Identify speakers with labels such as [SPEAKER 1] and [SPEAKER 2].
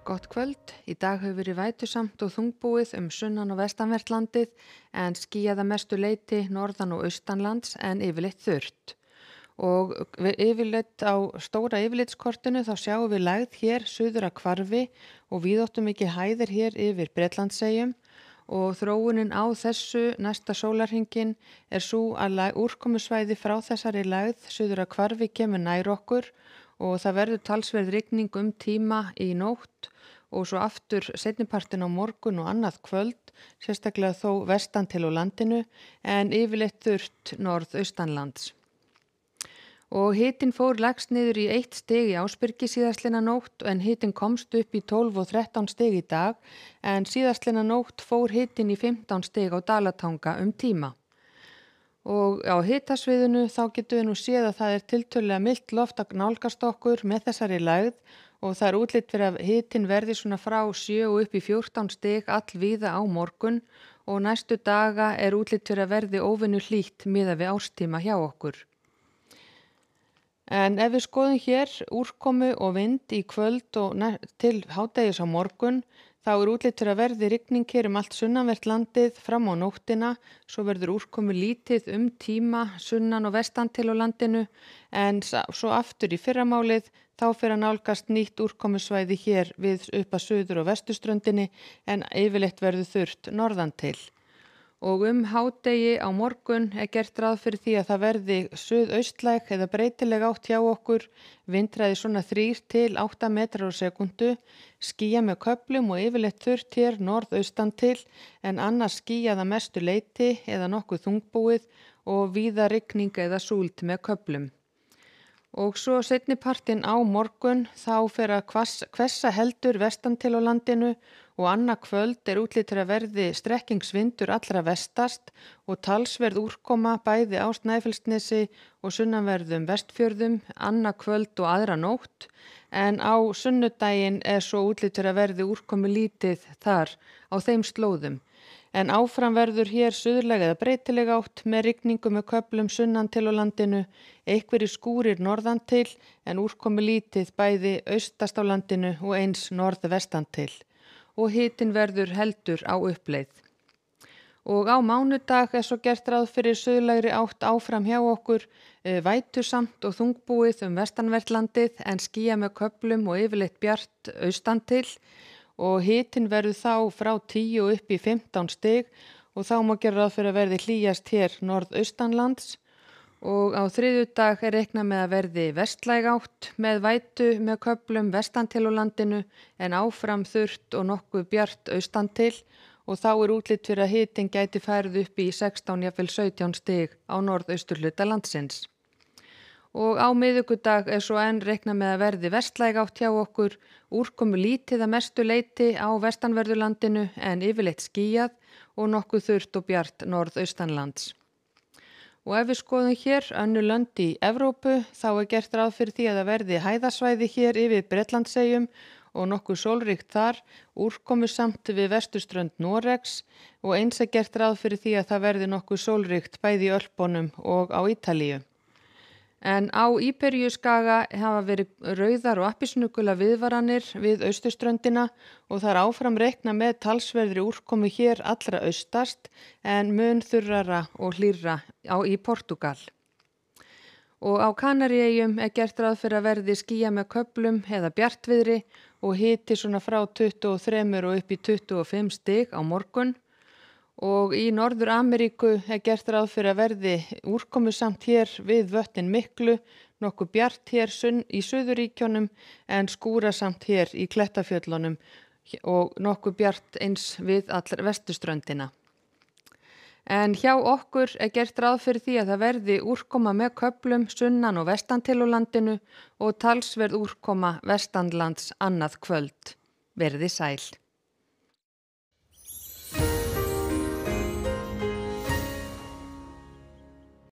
[SPEAKER 1] Gott kvöld. Í dag hefur verið vætusamt og þungbúið sunnan- og vestanvert landið en skýjað að mestu leyti norðan- og austanlands en yfirleitt þurrt. Og yfirleitt á stóra yfirleitskortinu þá sjáum við lægð hér suður að Hvarfi og víðáttumikið hæðir hér yfir Bretlandseyjum og þróunin á þessu næsta sólarhringinn sú að úrkomusvæði frá þessari lægð suður að Hvarfi kemur nær okkur og það verður talsverð rigning tíma í nótt og svo aftur seinnipartinn á morgun og annað kvöld, sérstaklega þó vestan til á landinu en yfirleitt þurrt norðaustanlands. Og hitinn fór lægst niður í 1 stig í Ásbyrgi síðastlina nótt en hitinn komst upp í 12 og 13 stig í dag en síðastlina nótt fór hitinn í 15 stig á Dalatanga tíma. Og á hitasviðinu þá getum við nú séð að það tiltölulega milt loft að nálgast okkur með þessari lægð og það útlit fyrir að hitinn verði svona frá 7 og upp í 14 stig allvíða á morgun og næstu daga útlit fyrir að verði óvenju hlýtt miðað við árstíma hjá okkur. En ef við skoðum hér úrkomu og vind í kvöld og til hádegis á morgun þá útlit fyrir að verði rigning hér allt sunnanvert landið fram á nóttina, svo verður úrkomu lítið tíma sunnan og vestan til á landinu en svo aftur í fyrramálið þá fer að nálgast nýtt úrkomusvæði hér við upp að suður- og vesturströndinni en yfirleitt verður þurrt norðan til. Og hádegi á morgun gert ráð fyrir því að það verði suðaustlæg eða breytileg átt hjá okkur, vindhraði svona 3 til 8 metrar á sekúndu, skýjað með köflum og yfirleitt þurrt hér norðaustan til en annars skýjað að mestu leyti eða nokkuð þungbúið og víða rigning eða súld með köflum. Og svo seinnipartinn á morgun þá fer að hvessa heldur vestan til á landinu og annað kvöld útlit fyrir að verði strekkingsvindur allra vestast og talsverð úrkoma bæði á Snæfellsnesi og sunnanverðum Vestfjörðum, annað kvöld og aðra nótt en á sunnudaginn svo útlit fyrir að verði úrkomu lítið þar á þeim slóðum. En áfram verður hér suðlæg eða breytileg átt með rigningu með köflum sunnan til á landinu, einhverjir skúrir norðan til en úrkomu lítið bæði austast á landinu og eins norðvestan til. Og hitinn verður heldur á uppleið. Og á mánudag svo gert ráð fyrir suðlægri átt áfram hjá okkur, vætusamt og þungbúið vestanvert landið en skýjað með köflum og yfirleitt bjart austan til. Og hitinn verður þá frá 10 og upp í 15 stig og þá má gera ráð fyrir að verði hlýjast hér norðaustanlands og á þriðjudag reiknað með að verði vestlæg átt með vætu með köflum vestan til á landinu en áfram þurrt og nokkuð bjart austan til og þá útlit fyrir að hitinn gæti færð upp í 16 jafnvel 17 stig á norðausturhluta landsins. Og á miðvikudag svo enn reiknað með að verði vestlæg átt hjá okkur, úrkomu lítið að mestu leyti á vestanverðurlandinu en yfirleitt skýjað og nokkuð þurrt og bjart norðaustanlands. Og ef við skoðum hér önnur lönd í Evrópu þá gert ráð fyrir því að það verði hæðasvæði hér yfir Bretlandseyjum og nokkuð sólríkt þar, úrkomusamt við vesturströnd Noregs og eins gert ráð fyrir því að það verði nokkuð sólríkt bæði í Ölpunum og á Ítalíu. En á Íberíuskaga hafa verið rauðar og appelsínugula viðvaranir við austurströndina og það áfram reiknað með talsverðri úrkomu hér allra austast en mun þurrara og hlýrra í Portúgal. Og á Kanaríeyjum gert ráð fyrir að verði skýjað með köflum eða bjartviðri og hiti svona frá 23 og upp í 25 stig á morgun. Og í Norður-Ameríku gert ráð fyrir að verði úrkomusamt hér við vötnin miklu, nokkuð bjart hér í Suðurríkjunum en skúrasamt hér í Klettafjöllunum og nokkuð bjart eins við allra vesturströndina. En hjá okkur gert ráð fyrir því að það verði úrkoma með köflum sunnan og vestan til á landinu og talsverð úrkoma vestanlands annað kvöld. Verði sæl.